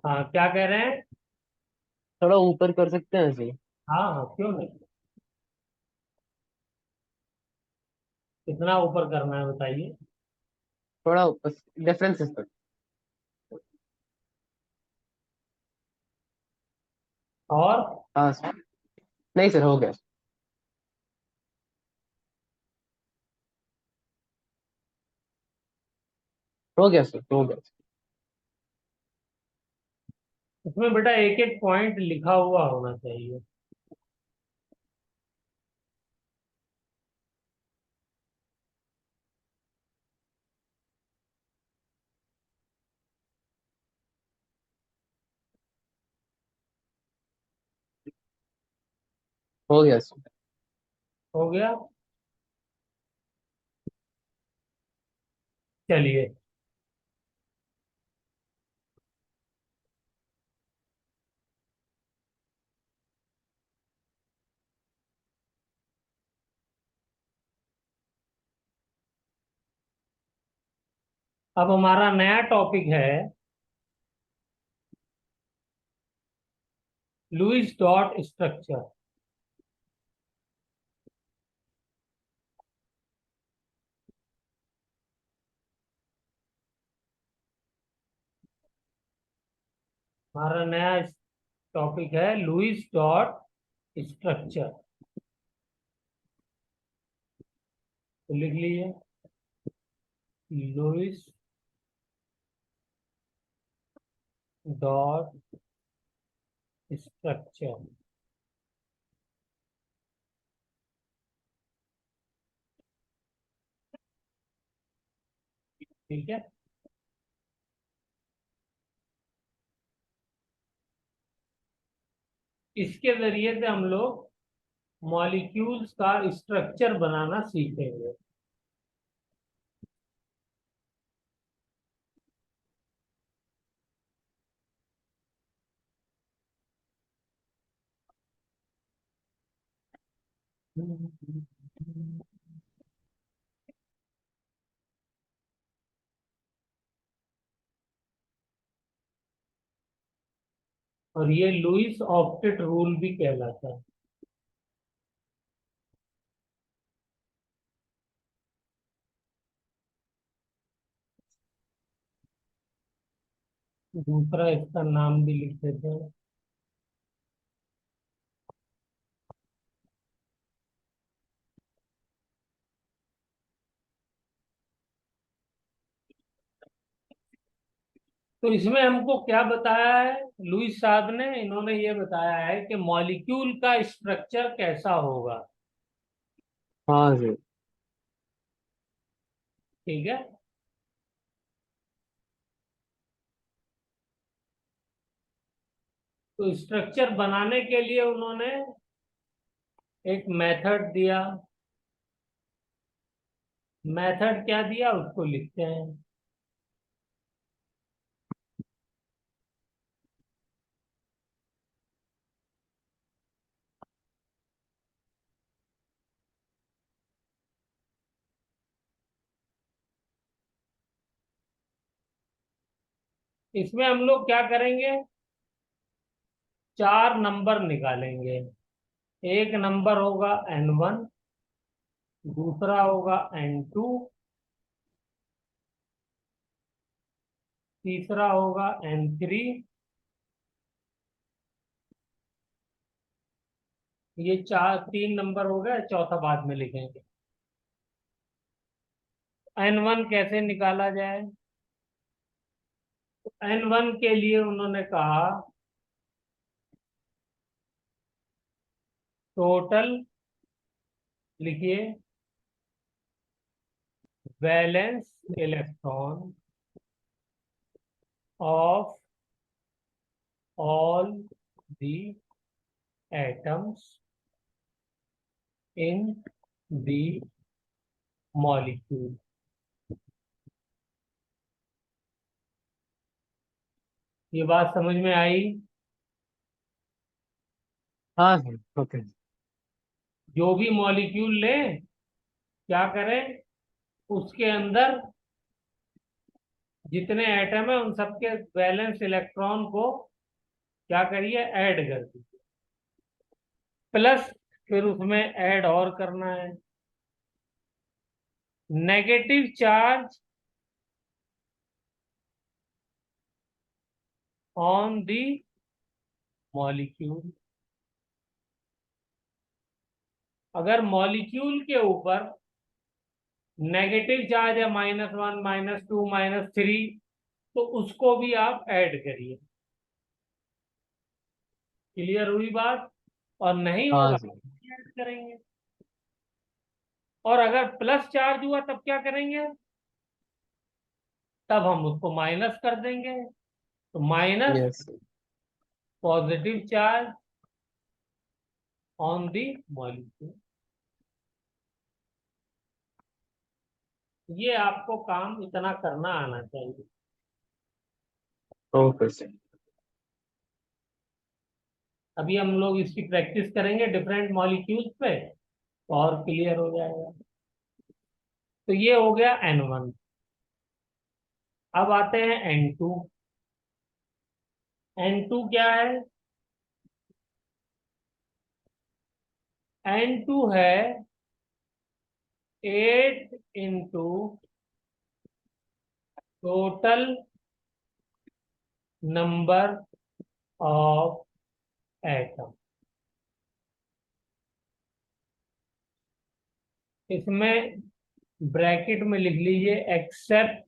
हाँ, क्या कह रहे हैं? थोड़ा ऊपर कर सकते हैं ऐसे। हाँ हाँ, क्यों नहीं। कितना ऊपर करना है बताइए। थोड़ा डिफरेंसेस तक। और हाँ सर। नहीं सर, हो गया। हो गया सर, हो गया। इसमें बेटा एक एक पॉइंट लिखा हुआ होना चाहिए। हो गया सर। हो गया। चलिए। अब हमारा नया टॉपिक है लुईस डॉट स्ट्रक्चर। हमारा नया टॉपिक है लुईस डॉट स्ट्रक्चर। तो लिख लीजिए, लुईस डॉट स्ट्रक्चर। ठीक है। इसके जरिए से हम लोग मॉलिक्यूल्स का स्ट्रक्चर बनाना सीखेंगे। और ये लुईस ऑप्टेट रूल भी कहलाता है। दूसरा इसका नाम भी लिख देते हैं। तो इसमें हमको क्या बताया है लुईस साहब ने? इन्होंने ये बताया है कि मॉलिक्यूल का स्ट्रक्चर कैसा होगा। हाँ सर। ठीक है। तो स्ट्रक्चर बनाने के लिए उन्होंने एक मेथड दिया। मेथड क्या दिया उसको लिखते हैं। इसमें हम लोग क्या करेंगे? चार नंबर निकालेंगे। एक नंबर होगा N1, दूसरा होगा N2, तीसरा होगा N3। ये चार तीन नंबर हो गए, चौथा बाद में लिखेंगे। N1 कैसे निकाला जाए? N1 के लिए उन्होंने कहा टोटल, लिखिए, valence electron of all the atoms in the molecule. ये बात समझ में आई? हाँ सर, ओके। जो भी मॉलिक्यूल लें, क्या करें, उसके अंदर जितने एटम है उन सबके वैलेंस इलेक्ट्रॉन को क्या करिए, ऐड कर दीजिए, प्लस फिर उसमें ऐड और करना है negative charge on the molecule. अगर मॉलिक्यूल के ऊपर नेगेटिव चार्ज है -1 -2 -3, तो उसको भी आप ऐड करिए। क्लियर हुई बात? और नहीं हाँ होगा सर। ऐड करेंगे। और अगर प्लस चार्ज हुआ तब क्या करेंगे, तब हम उसको माइनस कर देंगे, तो minus yes sir. Positive charge on the molecule. ये आपको काम इतना करना आना चाहिए। Okay sir. अभी हम लोग इसकी प्रैक्टिस करेंगे डिफरेंट मॉलिक्यूल्स पे, तो और क्लियर हो जाएगा। तो ये हो गया N1। अब आते हैं N2। N2 क्या है? N2 है 8 × टोटल नंबर ऑफ एटम। इसमें ब्रैकेट में लिख लीजिए एक्सेप्ट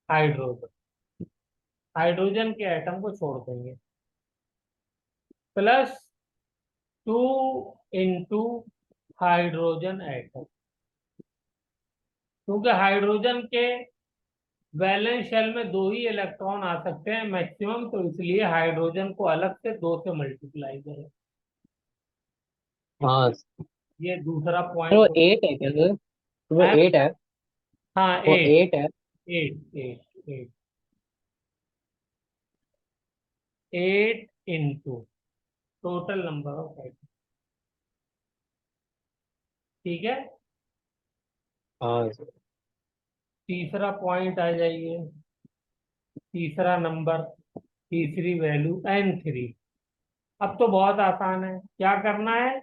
हाइड्रोजन। हाइड्रोजन के एटम को छोड़ देंगे, +2 × हाइड्रोजन एटम। क्योंकि हाइड्रोजन के वैलेंस शेल में 2 ही इलेक्ट्रॉन आ सकते हैं मैक्सिमम, तो इसलिए हाइड्रोजन को अलग से 2 से मल्टीप्लाई करें। हाँ सर। ये दूसरा वो पॉइंट। 8 है क्या सर? वो है। 8 है। हाँ, वो 8। 8 है। 8 × टोटल नंबर ऑफ एटम। ठीक है। हाँ सर। तीसरा पॉइंट आ जाइए। तीसरा नंबर, तीसरी वैल्यू N3। अब तो बहुत आसान है, क्या करना है,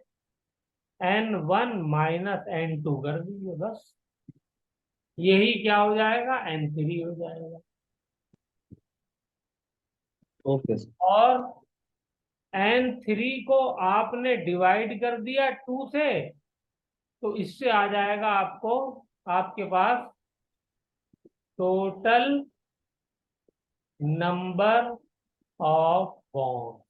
N1 - N2 कर दीजिए बस। यही क्या हो जाएगा, N3 हो जाएगा। Okay sir. और N3 को आपने डिवाइड कर दिया 2 से, तो इससे आ जाएगा आपको, आपके पास टोटल नंबर ऑफ बॉन्ड।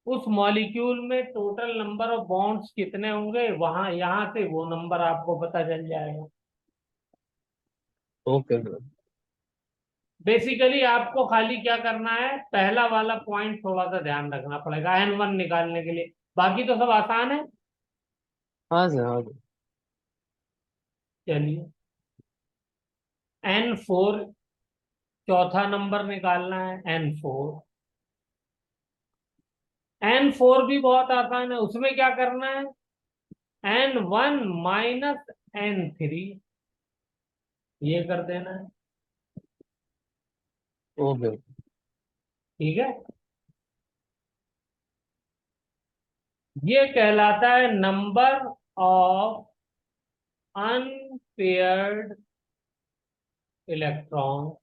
उस मॉलिक्यूल में टोटल नंबर ऑफ बॉन्ड्स कितने होंगे, वहां यहां से वो नंबर आपको पता चल जाएगा। Okay sir. बेसिकली आपको खाली क्या करना है, पहला वाला पॉइंट थोड़ा सा ध्यान रखना पड़ेगा N1 निकालने के लिए, बाकी तो सब आसान है। हाँ सर। हाँ सर। चलिए, N4 चौथा नंबर निकालना है। N4 भी बहुत आसान है, उसमें क्या करना है, N1 - N3 ये कर देना है। ओके। ठीक है। ये कहलाता है नंबर ऑफ अनपेयर्ड इलेक्ट्रॉन।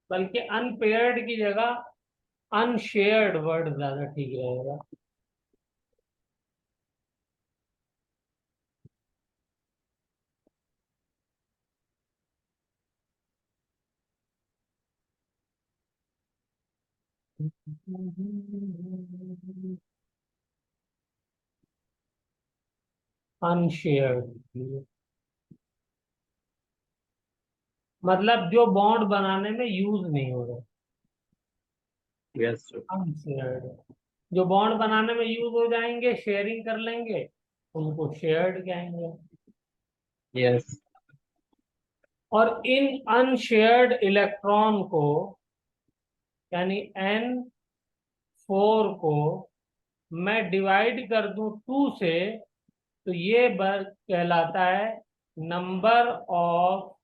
बल्कि अनपेयर्ड की जगह अनशेयर्ड वर्ड ज्यादा ठीक रहेगा। अनशेयर्ड मतलब जो बॉन्ड बनाने में यूज नहीं हो रहे। Yes sir. अनशेयर्ड जो बॉन्ड बनाने में यूज हो जाएंगे, शेयरिंग कर लेंगे, उनको शेयर्ड कहेंगे। यस। और इन अनशेयर्ड इलेक्ट्रॉन को यानी N4 को मैं डिवाइड कर दूं 2 से, तो ये कहलाता है नंबर ऑफ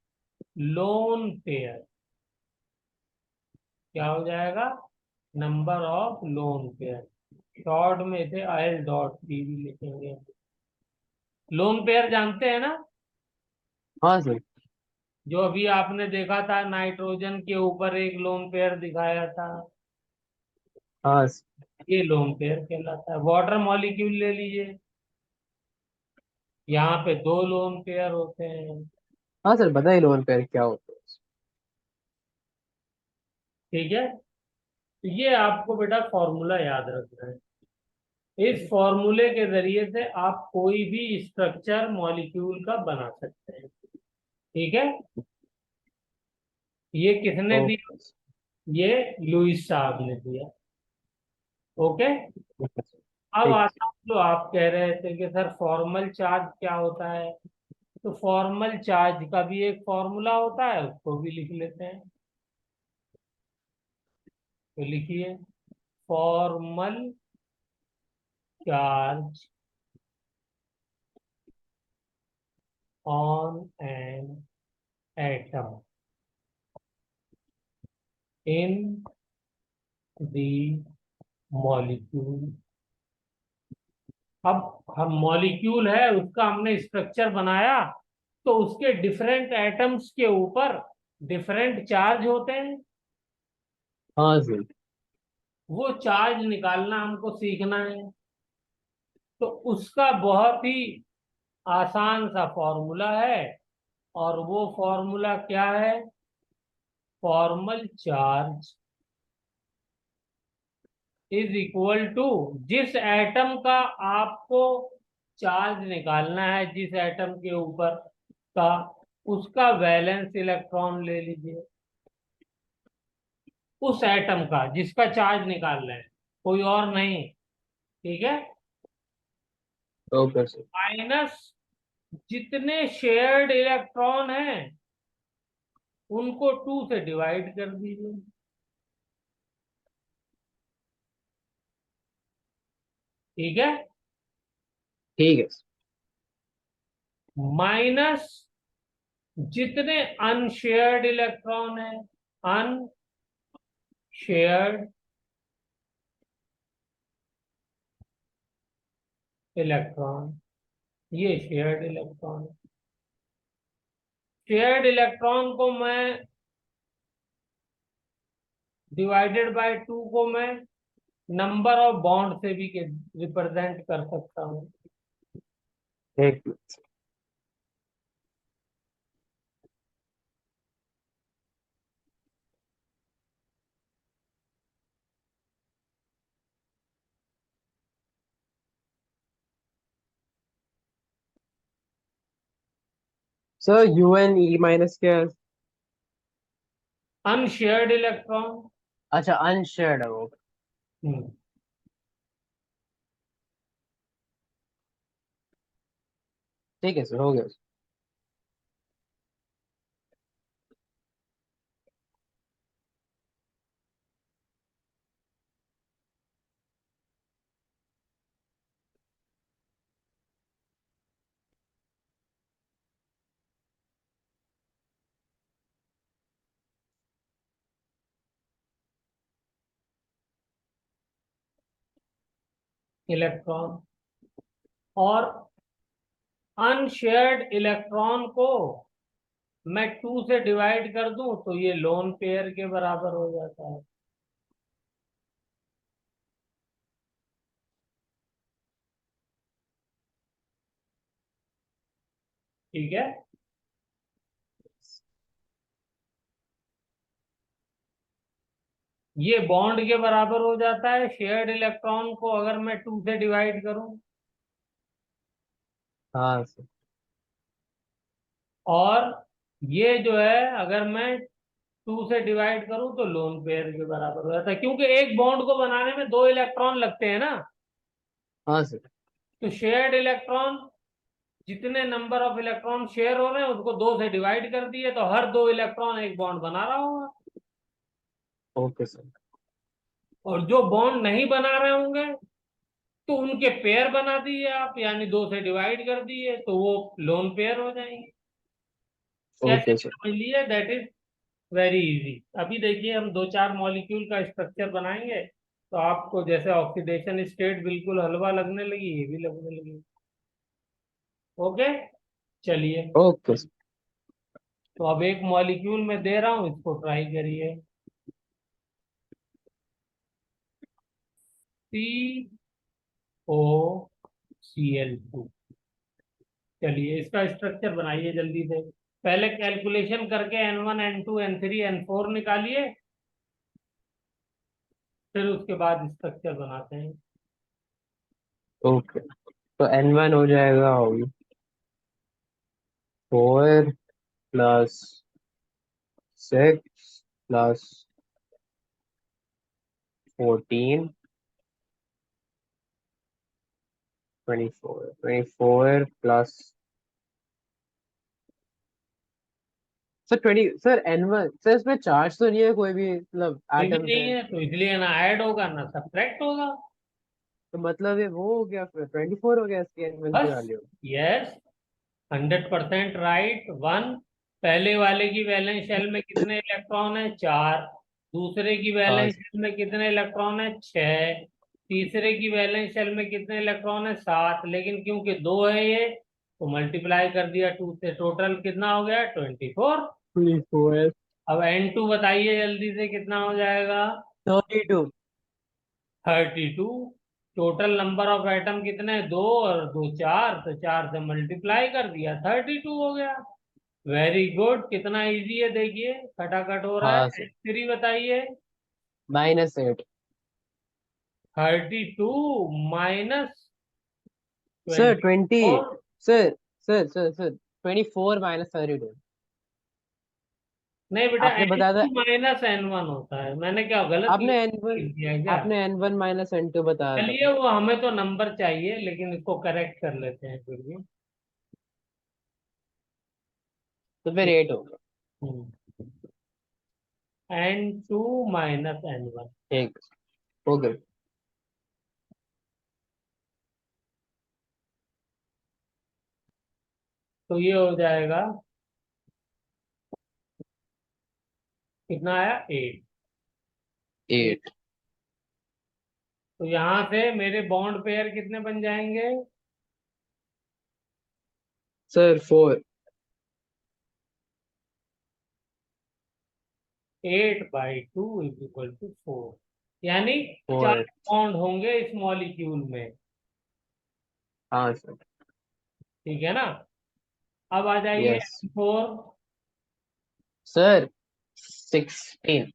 लोन पेयर। क्या हो जाएगा? Number of lone pair. Short में इसे IL डॉट पी भी लिखेंगे। लोन पेयर जानते हैं ना? हाँ सर। जो अभी आपने देखा था, नाइट्रोजन के ऊपर एक लोन पेयर दिखाया था, हाँ सर। ये लोन पेयर कहलाता है। वाटर मॉलिक्यूल ले लीजिए, यहाँ पे 2 लोन पेयर होते हैं। हाँ सर, बताइए लोन पेयर क्या होता है। ठीक है, तो ये आपको बेटा फॉर्मूला याद रखना है। इस फॉर्मूले के जरिए से आप कोई भी स्ट्रक्चर मॉलिक्यूल का बना सकते हैं। ठीक है, ये किसने दिया? Okay sir. ये लुईस साहब ने दिया। Okay, okay sir. अब ठीक है आता हूं जो आप कह रहे थे कि सर फॉर्मल चार्ज क्या होता है। तो फॉर्मल चार्ज का भी एक फॉर्मूला होता है, उसको भी लिख लेते हैं। तो लिखिए, formal charge on an atom in the molecule. अब हम मॉलिक्यूल है उसका हमने स्ट्रक्चर बनाया, तो उसके डिफरेंट एटम्स के ऊपर डिफरेंट चार्ज होते हैं। हाँ सर। वो चार्ज निकालना हमको सीखना है। तो उसका बहुत ही आसान सा फॉर्मूला है, और वो फॉर्मूला क्या है? Formal charge is equal to, जिस एटम का आपको चार्ज निकालना है, जिस एटम के ऊपर का, उसका वैलेंस इलेक्ट्रॉन ले लीजिए। उस एटम का जिसका चार्ज निकालना है, कोई और नहीं। ठीक है, ओके सर। माइनस जितने शेयर्ड इलेक्ट्रॉन हैं उनको 2 से डिवाइड कर दीजिए। ठीक है, ठीक है सर। माइनस जितने अनशेयर्ड इलेक्ट्रॉन है, अनशेयर्ड इलेक्ट्रॉन, ये शेयर्ड इलेक्ट्रॉन है। शेयर्ड इलेक्ट्रॉन को मैं डिवाइडेड बाय 2 को मैं नंबर ऑफ बॉन्ड से भी रिप्रेजेंट कर सकता हूँ। एक minute. Sir UN E minus क्या है? Unshared electron. अच्छा, अनशेयर्ड है वो। ठीक है सर, हो गया इलेक्ट्रॉन, और अनशेयर्ड इलेक्ट्रॉन को मैं 2 से डिवाइड कर दूं तो ये लोन पेयर के बराबर हो जाता है। ठीक है, ये बॉन्ड के बराबर हो जाता है शेयर्ड इलेक्ट्रॉन को अगर मैं 2 से डिवाइड करूं, हाँ सर। और ये जो है अगर मैं 2 से डिवाइड करूं तो लोन पेयर के बराबर हो जाता है, क्योंकि एक बॉन्ड को बनाने में 2 इलेक्ट्रॉन लगते हैं ना। हाँ सर। तो शेयर्ड इलेक्ट्रॉन, जितने नंबर ऑफ इलेक्ट्रॉन शेयर हो रहे हैं उसको 2 से डिवाइड कर दिए, तो हर 2 इलेक्ट्रॉन एक बॉन्ड बना रहा होगा। Okay sir. और जो बॉन्ड नहीं बना रहे होंगे तो उनके पेयर बना दिए आप, यानी दो से डिवाइड कर दिए तो वो लोन पेयर हो जाएंगे। कैसे ओके सर। समझ लिए? That is very easy. अभी देखिए हम दो चार मॉलिक्यूल का स्ट्रक्चर बनाएंगे तो आपको जैसे ऑक्सीडेशन स्टेट बिल्कुल हलवा लगने लगी, ये भी लगने लगी। ओके, चलिए। Okay sir. तो अब एक मॉलिक्यूल में दे रहा हूं, इसको ट्राई करिए। COCl2। चलिए इसका स्ट्रक्चर बनाइए जल्दी से। पहले कैलकुलेशन करके N1 N2 N3 N4 निकालिए, फिर उसके बाद स्ट्रक्चर बनाते हैं। ओके, तो N1 हो जाएगा 4 + 6 + 14 24 plus sir 20 sir N1 sir, इसमें चार्ज तो नहीं है कोई भी, मतलब कोई भी एटम्स नहीं है? है तो इसलिए ना ऐड होगा ना सब्ट्रैक्ट होगा। तो मतलब ये वो हो गया, फिर 24 हो गया इसकी N1 की बस। वैल्यू। Yes, 100% right. वन, पहले वाले की वैलेंस शेल में कितने इलेक्ट्रॉन है? चार। दूसरे की हाँ वैलेंस सर। शेल में कितने इलेक्ट्रॉन है? छह। तीसरे की वैलेंस शेल में कितने इलेक्ट्रॉन है? सात। लेकिन क्योंकि दो है ये, तो मल्टीप्लाई कर दिया टू से, टोटल कितना हो गया? 24। 24 अब N2 बताइए जल्दी से कितना हो जाएगा? 32। 32। टोटल नंबर ऑफ एटम कितने? दो, और दो चार, तो चार से मल्टीप्लाई कर दिया, 32 हो गया। वेरी गुड, कितना इजी है देखिए, खटाखट हो रहा हाँ है। सर। N3 बताइए। -8। 32 minus sir twenty 20। Four sir 24 - 32। नहीं बेटा, आपने बताया था। N2 माइनस N1 होता है। मैंने क्या गलत आपने N1 लिख दिया क्या? आपने N1 - N2 बताया था। चलिए वो हमें तो नंबर चाहिए, लेकिन इसको करेक्ट कर लेते हैं फिर भी। तो फिर 8 होगा। N2 minus N1। ठीक। हो गया। तो ये हो जाएगा, कितना आया? 8। 8। तो यहां से मेरे बॉन्ड पेयर कितने बन जाएंगे? सर 4। 8/2 = 4, यानी चार 4। बॉन्ड होंगे इस मॉलिक्यूल में। हाँ सर। ठीक है ना? अब आ जाइए यस N4। सर। 16।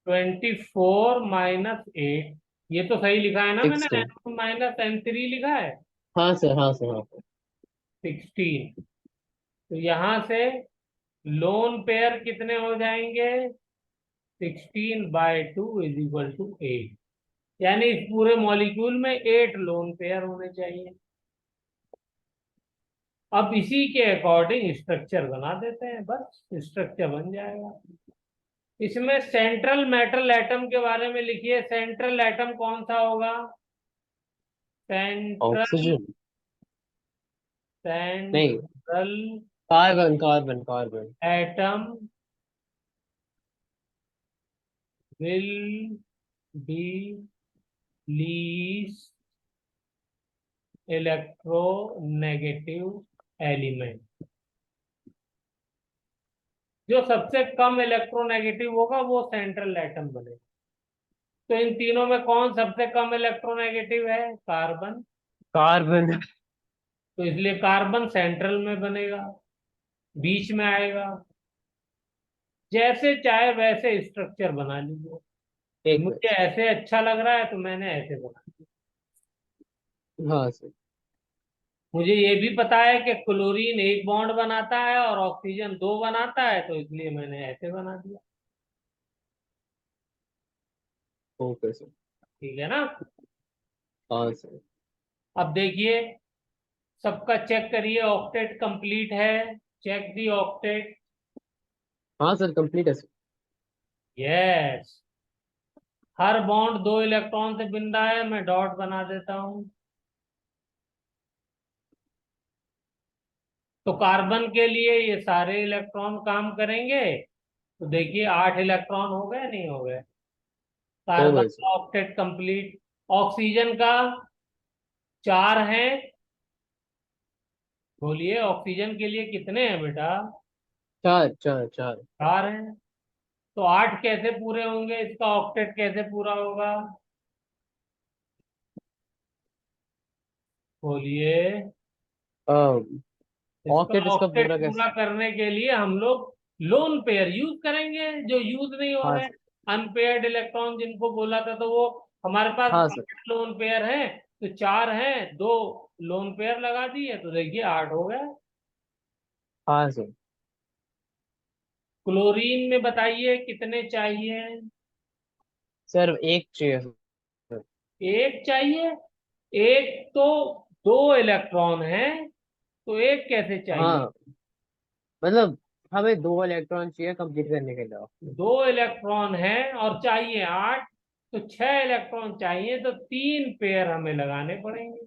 24 - 8। ये तो सही लिखा है ना मैंने? 16। N1 - N3 लिखा है। हाँ सर, हाँ सर, हाँ सर। 16। तो यहां से लोन पेयर कितने हो जाएंगे? 16/2 = 8। यानी इस पूरे मॉलिक्यूल में 8 लोन पेयर होने चाहिए। अब इसी के अकॉर्डिंग स्ट्रक्चर बना देते हैं, बस स्ट्रक्चर बन जाएगा। इसमें सेंट्रल मेटल एटम के बारे में लिखिए। सेंट्रल एटम कौन सा होगा? Central oxygen. नहीं, central carbon carbon carbon. Atom will be least electronegative element. जो सबसे कम इलेक्ट्रोनेगेटिव होगा वो सेंट्रल एटम बनेगा। तो इन तीनों में कौन सबसे कम इलेक्ट्रोनेगेटिव है? कार्बन। कार्बन। तो इसलिए कार्बन सेंट्रल में बनेगा, बीच में आएगा। जैसे चाहे वैसे स्ट्रक्चर बना लीजिए। एक मुझे मिनट। ऐसे अच्छा लग रहा है तो मैंने ऐसे बना दिया। हाँ सर। मुझे ये भी पता है कि क्लोरीन एक बॉन्ड बनाता है और ऑक्सीजन दो बनाता है, तो इसलिए मैंने ऐसे बना दिया। Okay sir. ठीक है ना? हाँ सर। अब देखिए, सबका चेक करिए, ऑक्टेट कंप्लीट है। Check the octet. हाँ सर, कंप्लीट है सर। यस। हर बॉन्ड 2 इलेक्ट्रॉन से बन रहा है, मैं डॉट बना देता हूं। तो कार्बन के लिए ये सारे इलेक्ट्रॉन काम करेंगे। तो देखिए 8 इलेक्ट्रॉन हो गए, नहीं हो गए? हो कार्बन गए सर। का ऑक्टेट कंप्लीट। ऑक्सीजन का 4 है। बोलिए ऑक्सीजन के लिए कितने हैं बेटा? चार चार चार। 4 हैं। तो 8 कैसे पूरे होंगे, इसका ऑक्टेट कैसे पूरा होगा? बोलिए। इसका ऑक्टेट इसका ऑक्टेट पूरा पूरा कैसे? करने के लिए हम लोग लोन पेयर यूज करेंगे, जो यूज नहीं हो हाँ रहे। सर। अनपेयर्ड इलेक्ट्रॉन जिनको बोला था, तो वो हमारे पास हाँ सर। 8 लोन पेयर हैं। तो 4 हैं, 2 लोन पेयर लगा दिए, तो देखिए 8 हो गए। हाँ सर। क्लोरीन में बताइए कितने चाहिए? सर एक चाहिए सर। एक चाहिए। एक तो 2 इलेक्ट्रॉन है, तो एक कैसे चाहिए? हाँ मतलब हमें 2 इलेक्ट्रॉन चाहिए कंप्लीट करने के लिए। 2 इलेक्ट्रॉन है और चाहिए 8, तो 6 इलेक्ट्रॉन चाहिए, तो 3 पेयर हमें लगाने पड़ेंगे।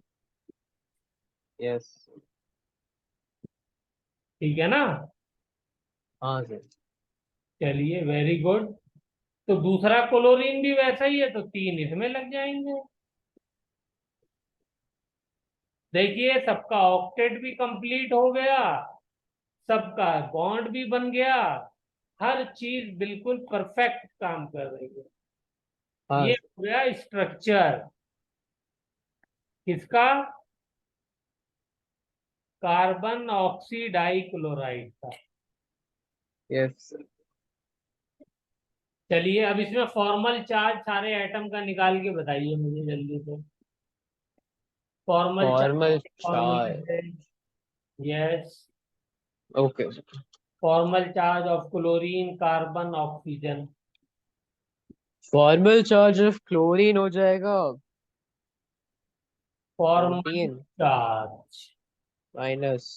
यस। ठीक है ना? हाँ सर। चलिए वेरी गुड। तो दूसरा क्लोरीन भी वैसा ही है, तो 3 इसमें लग जाएंगे। देखिए सबका ऑक्टेट भी कंप्लीट हो गया, सबका बॉन्ड भी बन गया, हर चीज बिल्कुल परफेक्ट काम कर रही है। हाँ ये सर। हो गया स्ट्रक्चर किसका? कार्बन ऑक्सीडाई क्लोराइड का। Yes sir. चलिए अब इसमें फॉर्मल चार्ज सारे एटम का निकाल के बताइए मुझे जल्दी से। Formal formal charge charge. Formula है। Yes. Okay. Formal charge of chlorine carbon oxygen. Formal charge of chlorine हो जाएगा formal 13 charge minus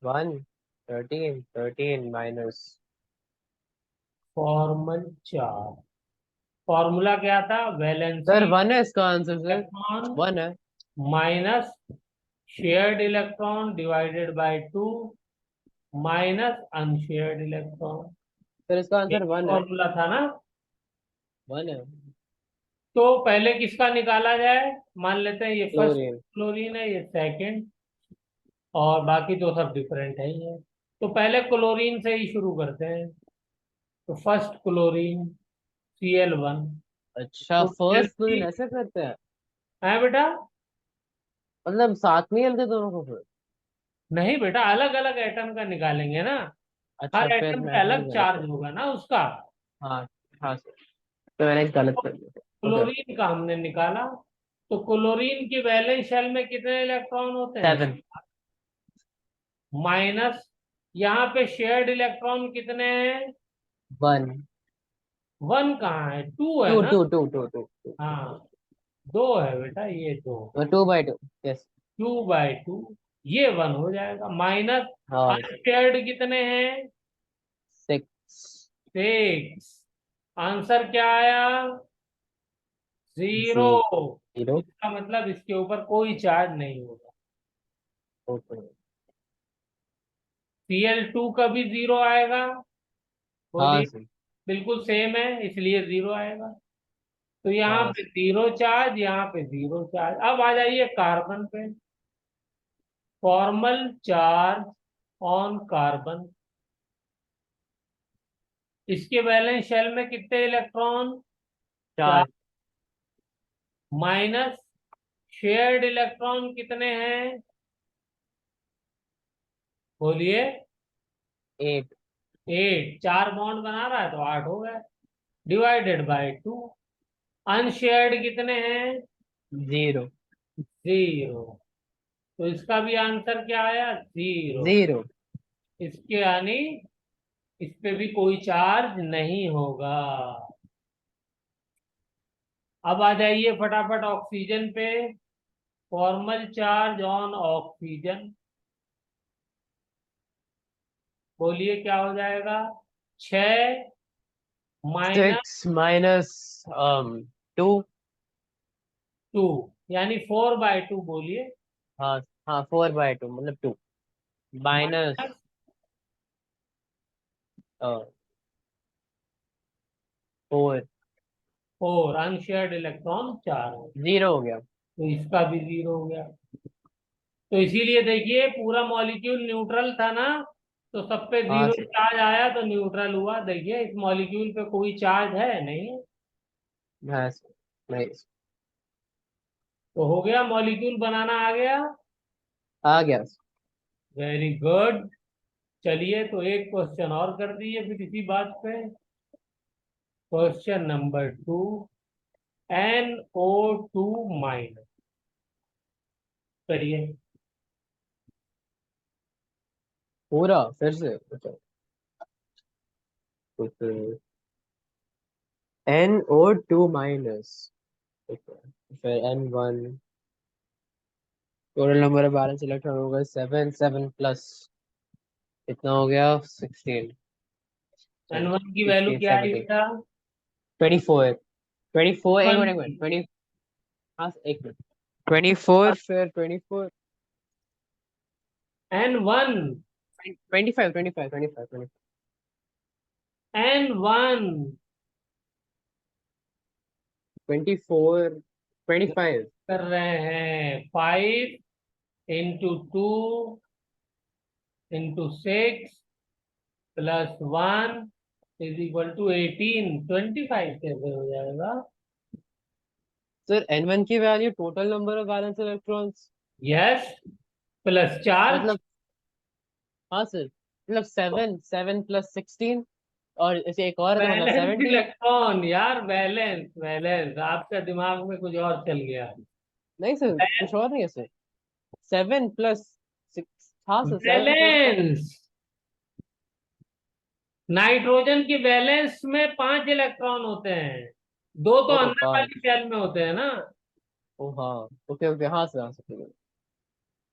1। 13 minus. Formal charge formula क्या था? सर वैलेंसी 1 है इसका आंसर सर। इलेक्ट्रॉन 1 है। Minus shared electron divided by 2 minus unshared electron. Sir इसका ये answer 1 है। फॉर्मूला था ना? 1 है। तो पहले किसका निकाला जाए? मान लेते हैं ये फर्स्ट क्लोरीन। क्लोरीन है, ये सेकंड, और बाकी तो सब डिफरेंट है ही है। तो पहले क्लोरीन से ही शुरू करते हैं। तो फर्स्ट क्लोरीन Cl1। अच्छा तो फर्स्ट क्लोरीन वैलेंसी ऐसे करते हैं? है बेटा। मतलब साथ में ही चलते दोनों को फिर? नहीं बेटा, अलग अलग एटम का निकालेंगे ना। अच्छा हर फिर एटम पे मैंने अलग गलत कर चार्ज होगा ना उसका। दिया। हाँ। हाँ सर। तो मैंने गलत तो कर दिया। ओके। क्लोरीन का हमने निकाला। तो क्लोरीन की वैलेंस शेल में कितने इलेक्ट्रॉन होते हैं? 7। माइनस, यहाँ पे शेयर्ड इलेक्ट्रॉन कितने हैं? 1। 1 कहाँ है? 2 है 2 ना? 2 2 2 2 2। हाँ, 2 है बेटा, ये 2। 2/2। यस। 2/2, ये 1 हो जाएगा। माइनस हाँ। अनशेयर्ड कितने हैं? 6। 6। आंसर क्या आया? 0। 0। इसका मतलब इसके ऊपर कोई चार्ज नहीं होगा। ओके। Cl2 का भी 0 आएगा। हाँ बोलिए। सर। बिल्कुल सेम है, इसलिए 0 आएगा। तो यहाँ हाँ पे सर। 0 चार्ज, यहाँ पे 0 चार्ज। अब आ जाइए कार्बन पे। Formal charge on carbon. इसके वैलेंस शेल में कितने इलेक्ट्रॉन? 4। 4। माइनस शेयर्ड इलेक्ट्रॉन कितने हैं? बोलिए। 8। 8। 4 बॉन्ड बना रहा है, तो 8 हो गए। Divided by 2। अनशेयर्ड कितने हैं? 0। 0। तो इसका भी आंसर क्या आया? 0। 0। इसके यानी इस पे भी कोई चार्ज नहीं होगा। अब आ जाइए फटाफट ऑक्सीजन पे। Formal charge on oxygen. बोलिए क्या हो जाएगा? 6 माइनस 6 - 2। 2, यानी 4/2 बोलिए। हाँ हाँ, 4/2 मतलब 2 माइनस माइनस 4। 4, अनशेयर्ड इलेक्ट्रॉन 4 है, 0 हो गया। तो इसका भी 0 हो गया। तो इसीलिए देखिए पूरा मॉलिक्यूल न्यूट्रल था ना, तो सब पे हाँ 0 सर। चार्ज आया तो न्यूट्रल हुआ। देखिए इस मॉलिक्यूल पे कोई चार्ज है नहीं, हाँ सर, नहीं sir। तो हो गया, मॉलिक्यूल बनाना आ गया। आ गया sir। Very good. चलिए तो एक क्वेश्चन और कर दिए फिर इसी बात पे। क्वेश्चन नंबर 2, NO2 माइनस, करिए। पूरा फिर से अच्छा, तो फिर NO2 माइनस, फिर N1, total number of balance electron होगा 7, 7 प्लस कितना हो गया 16, सॉरी N1 की वैल्यू 16 क्या आई 17 बेटा? 24। 24 एक N1 मिनट एक की मिनट 20। हाँ एक मिनट 24 फिर 24 N1 25 25 25 25 N1 24 25। कर रहे हैं 5 × 2 × 6 +1 = 18, 25 कैसे हो जाएगा? सर N1 की value total number of balance electrons, yes, plus charge. मतलब हाँ सर, मतलब 7 7 प्लस 16 और इसे एक और है तो मतलब बैलेंस 17। इलेक्ट्रॉन यार, बैलेंस बैलेंस, आपका दिमाग में कुछ और चल गया। नहीं सर कुछ और नहीं है सर, 7 प्लस 6, हाँ सर 7 प्लस 6। बैलेंस, नाइट्रोजन की वैलेंस में 5 इलेक्ट्रॉन होते हैं, 2 तो ओ अंदर 5। वाली शेल में होते हैं ना। ओ हाँ, ओके ओके, हाँ सर हाँ सर ठीक है।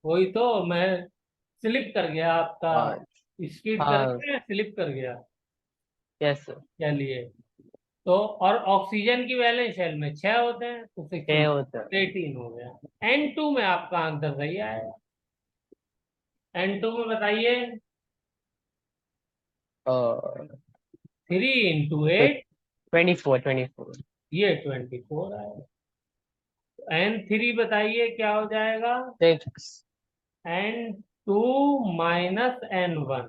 वही तो मैं स्लिप कर गया आपका, 5। स्पीड हाँ करके स्लिप कर गया। Yes sir. चलिए, तो और ऑक्सीजन की वैलेंस शेल में 6 होते हैं, तो 6 6 होता है। 18 हो गया। N2 में आपका आंसर सही आया। N2 में बताइए। और 3 × 8, 24 24। ये 24 आया। N3 बताइए क्या हो जाएगा? 6 N2 - N1,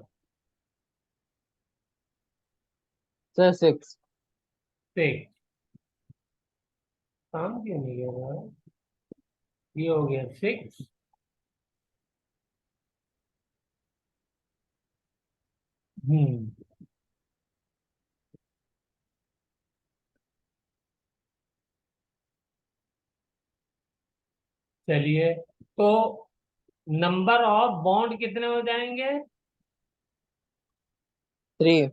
सर 6। 6, काम क्यों नहीं कर रहा है? ये हो गया 6। हम्म, चलिए, तो नंबर ऑफ बॉन्ड कितने हो जाएंगे? 3।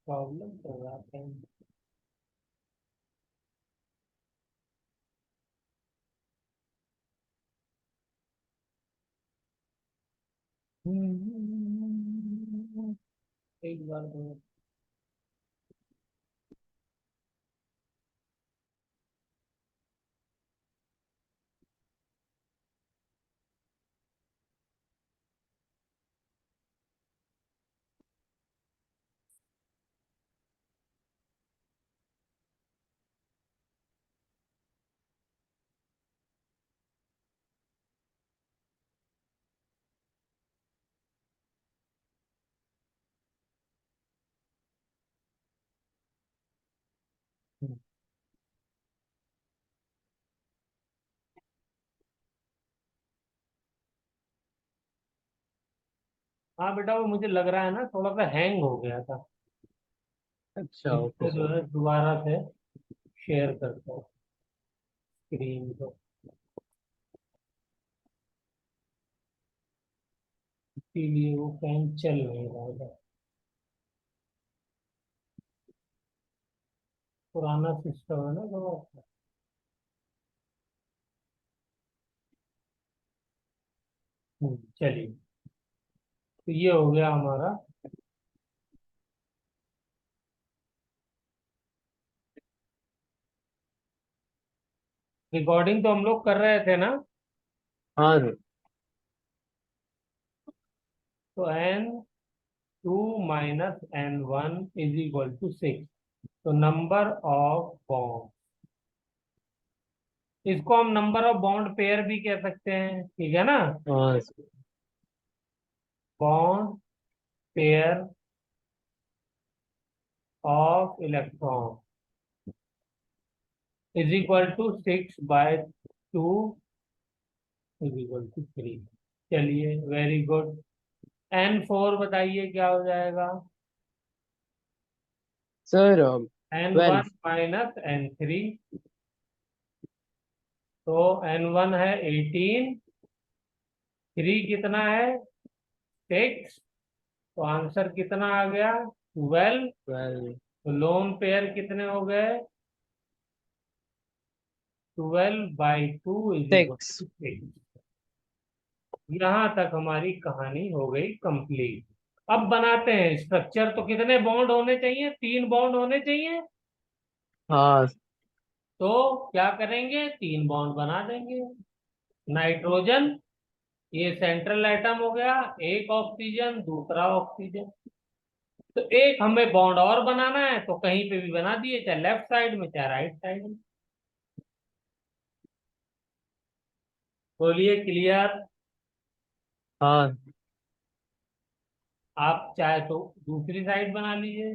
प्रॉब्लम कर रहा है। एक बार दो। हाँ बेटा, वो मुझे लग रहा है ना थोड़ा सा हैंग हो गया था। अच्छा ओके इसको जो सर। है दोबारा से शेयर करता हूँ स्क्रीन को, इसीलिए वो फैन चल नहीं रहा था। पुराना सिस्टम है ना तो। चलिए, तो ये हो गया हमारा। रिकॉर्डिंग तो हम लोग कर रहे थे ना। हाँ सर। तो n2 minus n1 is equal to 6। तो नंबर ऑफ बॉन्ड, इसको हम नंबर ऑफ बॉन्ड पेयर भी कह सकते हैं, ठीक है ना। हाँ sir. Bond pair of electron is equal to 6/2 is equal to 3। चलिए, वेरी गुड। n4 बताइए क्या हो जाएगा। Sir n1 12। Minus n3। तो n1 है 18, 3 कितना है 6। तो आंसर कितना आ गया 12। 12। तो लोन पेयर कितने हो गए 12/2 इज इक्वल 6। टू 6। यहां तक हमारी कहानी हो गई कंप्लीट। अब बनाते हैं स्ट्रक्चर। तो कितने बॉन्ड होने चाहिए, 3 बॉन्ड होने चाहिए। हाँ तो क्या करेंगे, 3 बॉन्ड बना देंगे। नाइट्रोजन, ये सेंट्रल एटम हो गया, एक ऑक्सीजन दूसरा ऑक्सीजन। तो एक हमें बॉन्ड और बनाना है, तो कहीं पे भी बना दिए, चाहे लेफ्ट साइड में चाहे राइट साइड में। बोलिए क्लियर। हाँ। आप चाहे तो दूसरी साइड बना लीजिए,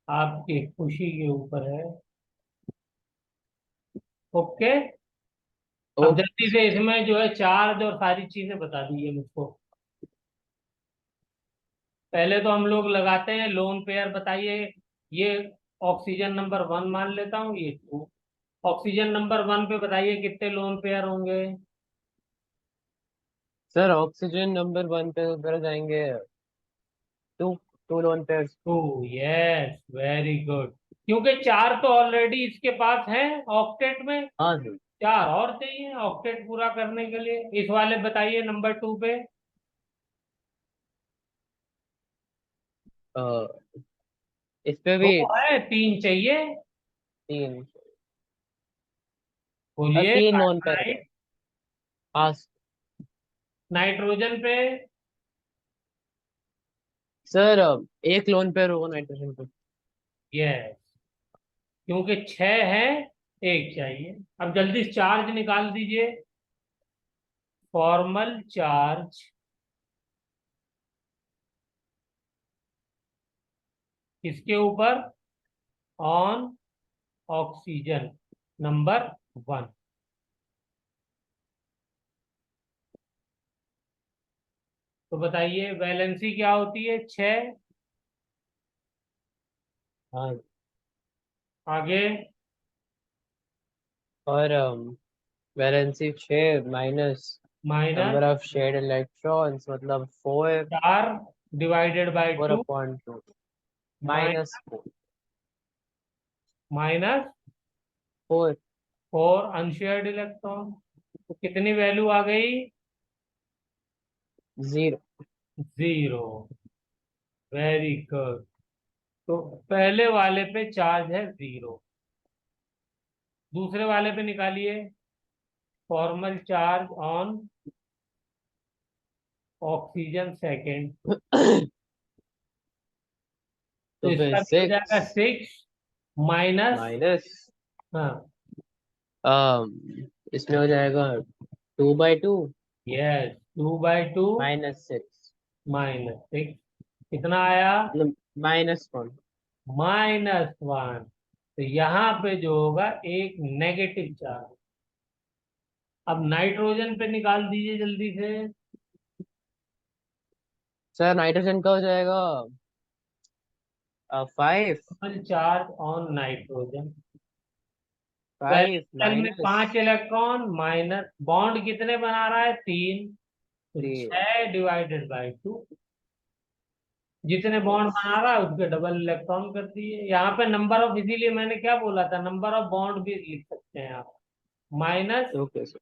आपकी खुशी के ऊपर है। ओके। अब ओ। जल्दी से इसमें जो है चार्ज और सारी चीजें बता दीजिए मुझको। पहले तो हम लोग लगाते हैं लोन पेयर, बताइए। ये ऑक्सीजन नंबर 1 मान लेता हूँ, ये 2। ऑक्सीजन नंबर 1 पे बताइए कितने लोन पेयर होंगे। सर ऑक्सीजन नंबर 1 पे उधर जाएंगे 2। 2 lone pairs. 2, yes, very good. क्योंकि 4 तो ऑलरेडी इसके पास हैं ऑक्टेट में। हाँ सर। 4 और चाहिए ऑक्टेट पूरा करने के लिए। इस वाले बताइए नंबर 2 पे। अ, इस पे 2 भी है, 3 चाहिए। 3। बोलिए 3 लोन पेयर है। कार्बोनाइट। हाँ नाइट्रोजन पे। सर एक लोन पेयर होगा नाइट्रोजन पे। यस, क्योंकि 6 है, एक चाहिए। अब जल्दी से चार्ज निकाल दीजिए। फॉर्मल चार्ज किसके ऊपर, ऑन ऑक्सीजन नंबर 1। तो बताइए वैलेंसी क्या होती है, 6। हाँ। आगे और valency 6 minus minus number of shared electrons मतलब 4। 4 divided by 4 two. Upon 2 minus minus 4। Minus 4। 4 unshared electron. तो कितनी वैल्यू आ गई 0। 0। Very good. तो पहले वाले पे चार्ज है 0। दूसरे वाले पे निकालिए formal charge on oxygen second. तो तो फिर इसका भी हो जाएगा 6 6 माइनस। माइनस हाँ, इसमें हो जाएगा 2/2 यस, 2/2 -6 -6 कितना आया मतलब -1। -1। तो यहाँ पे जो होगा एक नेगेटिव चार्ज। अब नाइट्रोजन पे निकाल दीजिए जल्दी से। सर नाइट्रोजन का हो जाएगा 5। Charge on nitrogen. 5 valence shell में माइनस 5 इलेक्ट्रॉन, माइनस बॉन्ड कितने बना रहा है 3। तो 3। 6 डिवाइडेड बाई 2। जितने बॉन्ड yes, बना रहा है उसके डबल इलेक्ट्रॉन कर दिए। यहाँ पे नंबर ऑफ, इसीलिए मैंने क्या बोला था, नंबर ऑफ बॉन्ड भी लिख सकते हैं आप, minus okay, sir.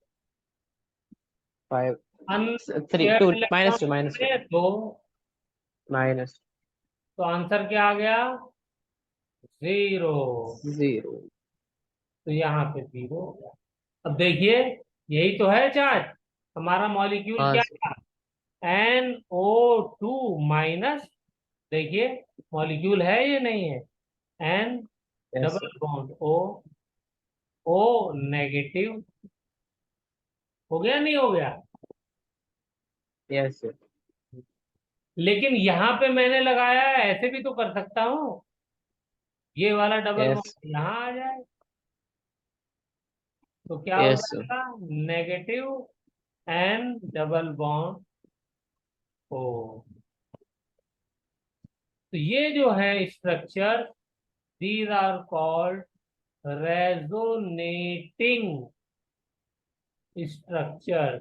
5, 3, unpaired 2, electron -2, कितने हैं? दो। -2, तो आंसर क्या आ गया? जीरो। -0. तो यहाँ पे जीरो हो गया। अब देखिए, यही तो है चार्ज। हमारा मॉलिक्यूल हाँ क्या सर. था? NO2 माइनस, देखिए मॉलिक्यूल है ये नहीं है, N yes double sir. Bond O, O negative, हो गया नहीं हो गया? Yes sir. लेकिन यहाँ पे मैंने लगाया है, ऐसे भी तो कर सकता हूँ, ये वाला डबल यस. बॉन्ड यहाँ आ जाए, तो क्या हो यस सर. जाएगा? Negative N double bond O. तो ये जो है structure, these are called resonating structure.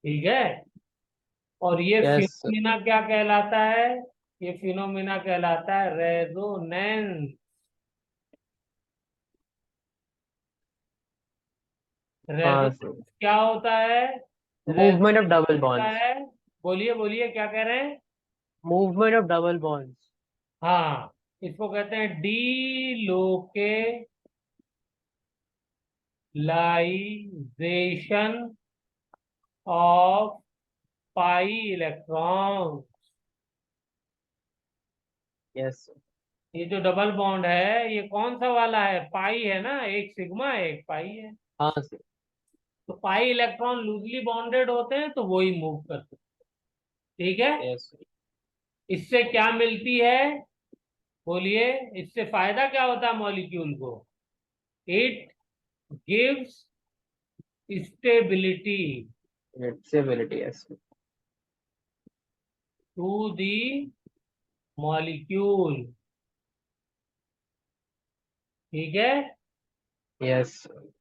ठीक है। और ये यस सर. फिनोमिना क्या कहलाता है? ये फिनोमिना कहलाता है रेजोनेंस। हाँ रेजोनेंस सर. क्या होता है? मूवमेंट ऑफ रेजोनेंस डबल होता बॉन्ड्स. है, बोलिए बोलिए क्या कह रहे हैं? Movement of double bonds. हाँ, इसको कहते हैं delocalisation of pi electron. Yes sir. ये जो डबल बॉन्ड है ये कौन सा वाला है? पाई है ना, एक सिग्मा है एक पाई है। हाँ सर. तो पाई इलेक्ट्रॉन लूजली बॉन्डेड होते हैं तो वही मूव करते हैं। ठीक है। Yes sir. इससे क्या मिलती है? बोलिए, इससे फायदा क्या होता है मॉलिक्यूल को? It gives stability stability. Yes sir. To the molecule. ठीक है। Yes sir.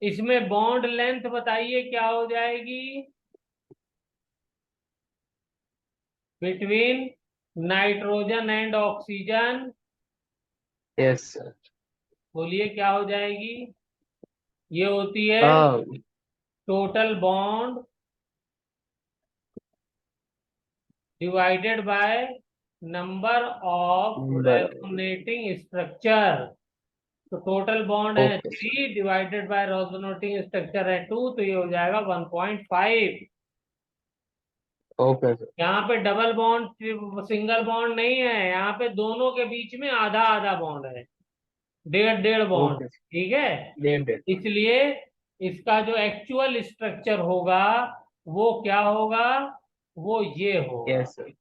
इसमें बॉन्ड लेंथ बताइए क्या हो जाएगी between nitrogen and oxygen? Yes sir. बोलिए क्या हो जाएगी? ये होती है हाँ. Total bond divided by number of बराबर. Resonating structure. तो टोटल बॉन्ड है okay sir. 3 divided by resonating structure है 2, तो ये हो जाएगा 1.5। Okay sir. यहाँ पे डबल बॉन्ड सिंगल बॉन्ड नहीं है, यहाँ पे दोनों के बीच में आधा आधा बॉन्ड है, डेढ़ डेढ़ बॉन्ड। Okay sir. ठीक है। डेढ़. इसलिए इसका जो एक्चुअल स्ट्रक्चर होगा वो क्या होगा? वो ये होगा, यस सर.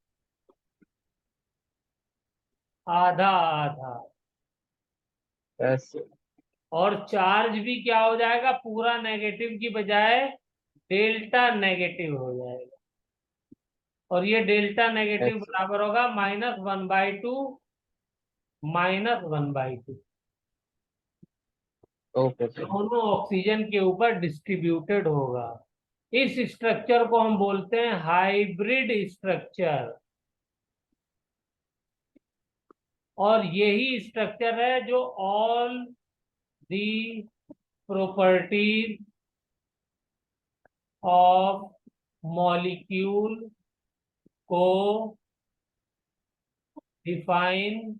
आधा आधा। Yes sir. और चार्ज भी क्या हो जाएगा? पूरा नेगेटिव की बजाय डेल्टा नेगेटिव हो जाएगा। और ये डेल्टा नेगेटिव यस सर. बराबर होगा -1/2, -1/2। Okay sir. दोनों ऑक्सीजन के ऊपर डिस्ट्रीब्यूटेड होगा। इस स्ट्रक्चर को हम बोलते हैं हाइब्रिड स्ट्रक्चर। और यही स्ट्रक्चर है जो all the properties of molecule को डिफाइन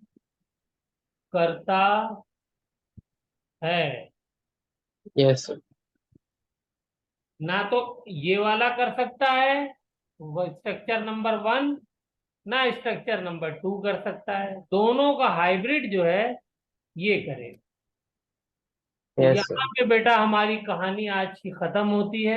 करता है। Yes sir. ना तो ये वाला कर सकता है वो स्ट्रक्चर नंबर 1, ना स्ट्रक्चर नंबर 2 कर सकता है, दोनों का हाइब्रिड जो है ये करेगा। तो यस सर. यहाँ पे बेटा हमारी कहानी आज की खत्म होती है।